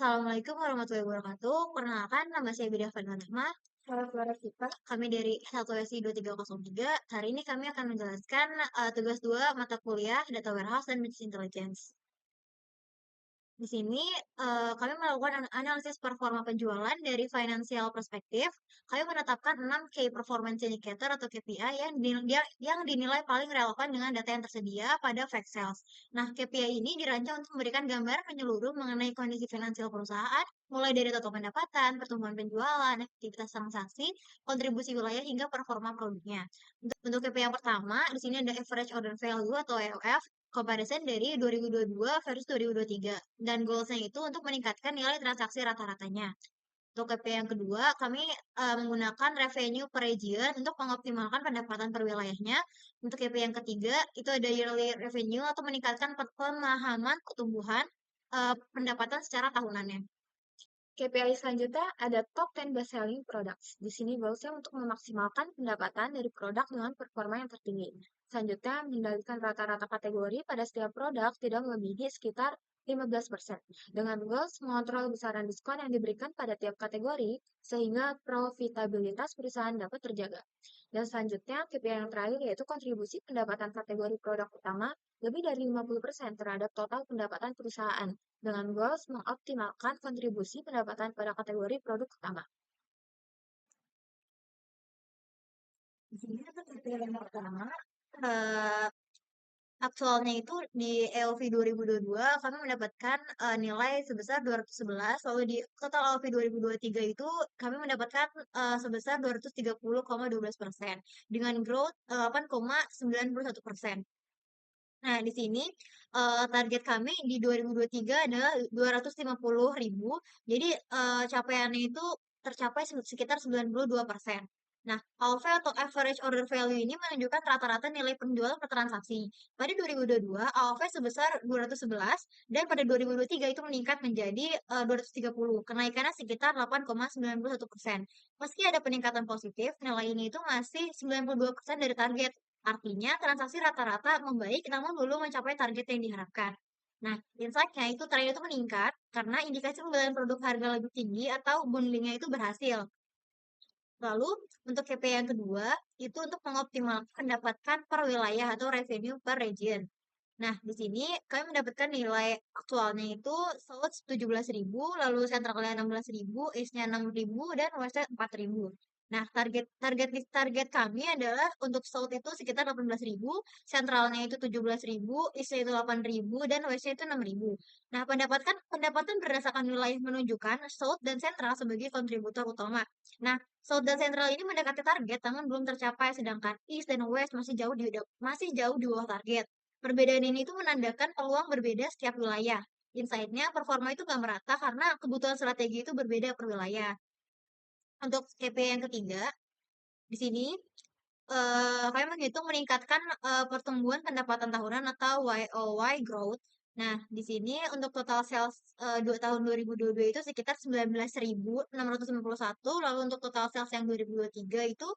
Assalamualaikum warahmatullahi wabarakatuh. Perkenalkan, nama saya Bida Fatma. Halo Flora Sipa. Kami dari S1SI 2303. Hari ini kami akan menjelaskan tugas 2 mata kuliah Data Warehouse dan Business Intelligence. Di sini kami melakukan analisis performa penjualan dari financial perspektif. Kami menetapkan 6 Key Performance Indicator atau KPI yang dinilai paling relevan dengan data yang tersedia pada fact sales. Nah, KPI ini dirancang untuk memberikan gambaran menyeluruh mengenai kondisi finansial perusahaan, mulai dari total pendapatan, pertumbuhan penjualan, aktivitas transaksi, kontribusi wilayah hingga performa produknya. Untuk KPI yang pertama, di sini ada average order value atau AOV, comparison dari 2022 versus 2023. Dan goals-nya itu untuk meningkatkan nilai transaksi rata-ratanya. Untuk KPI yang kedua, kami menggunakan revenue per region untuk mengoptimalkan pendapatan per wilayahnya. Untuk KPI yang ketiga, itu ada yearly revenue atau meningkatkan pemahaman pertumbuhan pendapatan secara tahunannya. KPI selanjutnya ada top 10 best selling products. Di sini goalsnya untuk memaksimalkan pendapatan dari produk dengan performa yang tertinggi. Selanjutnya, mengendalikan rata-rata kategori pada setiap produk tidak melebihi sekitar 15%. Dengan goals mengontrol besaran diskon yang diberikan pada tiap kategori sehingga profitabilitas perusahaan dapat terjaga. Dan selanjutnya, KPI yang terakhir yaitu kontribusi pendapatan kategori produk utama lebih dari 50% terhadap total pendapatan perusahaan dengan goals mengoptimalkan kontribusi pendapatan pada kategori produk utama. Di sini untuk KPI yang pertama, eh, aktualnya itu di EOV 2022 kami mendapatkan nilai sebesar 211, lalu di total EOV 2023 itu kami mendapatkan sebesar 230,12% dengan growth 8,91%. Nah, di sini target kami di 2023 adalah 250.000. Jadi capaiannya itu tercapai sekitar 92%. Nah, AOV atau average order value ini menunjukkan rata-rata nilai penjualan per transaksi. Pada 2022, AOV sebesar 211 dan pada 2023 itu meningkat menjadi 230. Kenaikannya sekitar 8,91%. Meski ada peningkatan positif, nilai ini itu masih 92% dari target. Artinya transaksi rata-rata membaik namun belum mencapai target yang diharapkan. Nah, insight-nya itu tren itu meningkat karena indikasi pembelian produk harga lebih tinggi atau bundlingnya itu berhasil. Lalu, untuk KPI yang kedua, itu untuk mengoptimalkan pendapatan per wilayah atau revenue per region. Nah, di sini kami mendapatkan nilai aktualnya itu sold 17.000, lalu sentralnya 16.000, East-nya 6.000, dan West-nya 4.000. Nah, target target target kami adalah untuk sold itu sekitar 18.000, sentralnya itu 17.000, East-nya itu 8.000, dan West-nya itu 6.000. Nah, pendapatan berdasarkan wilayah menunjukkan sold dan sentral sebagai kontributor utama. Nah, sold dan sentral ini mendekati target, namun belum tercapai, sedangkan East dan West masih jauh di bawah target. Perbedaan ini tuh menandakan peluang berbeda setiap wilayah. Insight-nya, performa itu nggak merata karena kebutuhan strategi itu berbeda per wilayah. Untuk KPI yang ketiga, di sini kami menghitung meningkatkan pertumbuhan pendapatan tahunan atau YoY growth. Nah, di sini untuk total sales tahun 2022 itu sekitar 19.691, lalu untuk total sales yang 2023 itu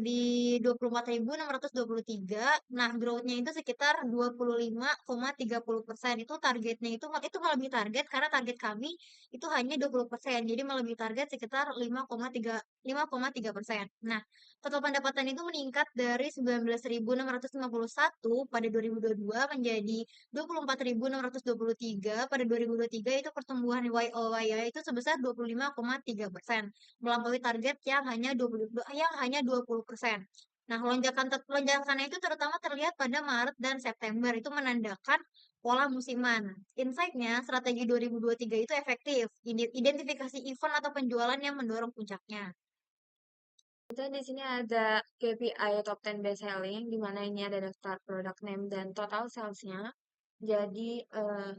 di 24.623. Nah, growth-nya itu sekitar 25,30%. Itu targetnya itu melebihi target karena target kami itu hanya 20%. Jadi melebihi target sekitar 5,3%. Nah, total pendapatan itu meningkat dari 19.651 pada 2022 menjadi 24.623 pada 2023. Itu pertumbuhan YoY itu sebesar 25,3%, melampaui target yang hanya 20%. Nah, lonjakannya itu terutama terlihat pada Maret dan September, itu menandakan pola musiman. Insight-nya, strategi 2023 itu efektif, identifikasi event atau penjualan yang mendorong puncaknya. Kita di sini ada KPI top 10 best selling, di mana ini ada daftar product name dan total salesnya. Jadi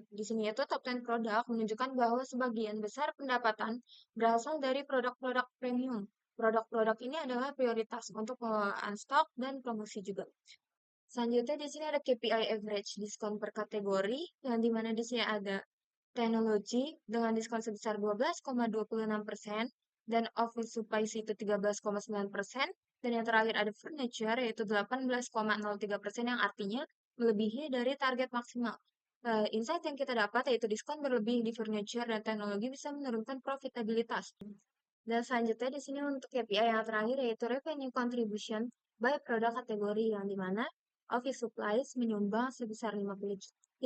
di sini itu top 10 produk menunjukkan bahwa sebagian besar pendapatan berasal dari produk-produk premium. Produk-produk ini adalah prioritas untuk pengelolaan stok dan promosi juga. Selanjutnya di sini ada KPI average diskon per kategori, yang dimana di sini ada teknologi dengan diskon sebesar 12,26% dan office supplies itu 13,9%, dan yang terakhir ada furniture yaitu 18,03% yang artinya melebihi dari target maksimal. Insight yang kita dapat yaitu diskon berlebih di furniture dan teknologi bisa menurunkan profitabilitas. Dan selanjutnya di sini untuk KPI yang terakhir yaitu revenue contribution by produk kategori yang dimana office supplies menyumbang sebesar 57,3%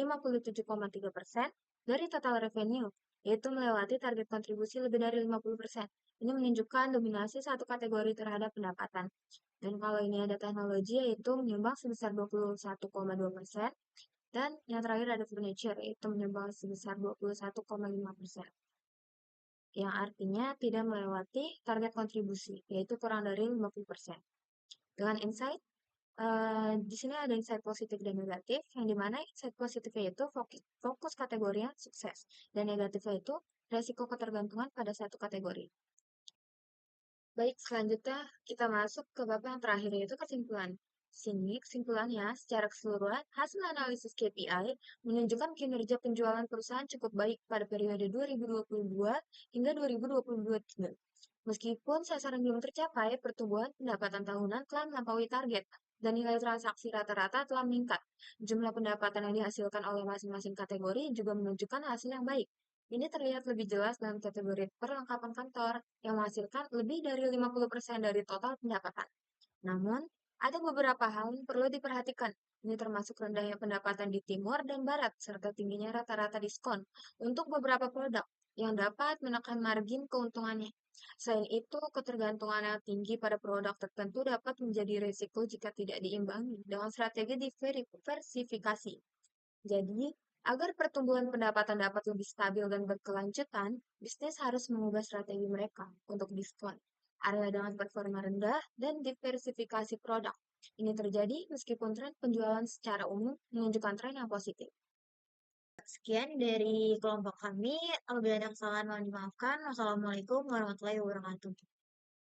dari total revenue, yaitu melewati target kontribusi lebih dari 50%. Ini menunjukkan dominasi satu kategori terhadap pendapatan. Dan kalau ini ada teknologi yaitu menyumbang sebesar 21,2%, dan yang terakhir ada furniture yaitu menyumbang sebesar 21,5%, yang artinya tidak melewati target kontribusi, yaitu kurang dari 50%. Dengan insight, di sini ada insight positif dan negatif, yang dimana insight positifnya itu fokus kategorinya sukses, dan negatifnya itu resiko ketergantungan pada satu kategori. Baik, selanjutnya kita masuk ke bab yang terakhir, yaitu kesimpulan. Sini kesimpulannya, secara keseluruhan, hasil analisis KPI menunjukkan kinerja penjualan perusahaan cukup baik pada periode 2022 hingga 2023. Meskipun sasaran belum tercapai, pertumbuhan pendapatan tahunan telah melampaui target dan nilai transaksi rata-rata telah meningkat. Jumlah pendapatan yang dihasilkan oleh masing-masing kategori juga menunjukkan hasil yang baik. Ini terlihat lebih jelas dalam kategori perlengkapan kantor yang menghasilkan lebih dari 50% dari total pendapatan. Namun, ada beberapa hal yang perlu diperhatikan. Ini termasuk rendahnya pendapatan di timur dan barat, serta tingginya rata-rata diskon untuk beberapa produk yang dapat menekan margin keuntungannya. Selain itu, ketergantungan yang tinggi pada produk tertentu dapat menjadi risiko jika tidak diimbangi dengan strategi diversifikasi. Jadi, agar pertumbuhan pendapatan dapat lebih stabil dan berkelanjutan, bisnis harus mengubah strategi mereka untuk diskon, area dengan performa rendah, dan diversifikasi produk. Ini terjadi meskipun tren penjualan secara umum menunjukkan tren yang positif. Sekian dari kelompok kami. Apabila ada kesalahan mohon dimaafkan. Wassalamualaikum warahmatullahi wabarakatuh.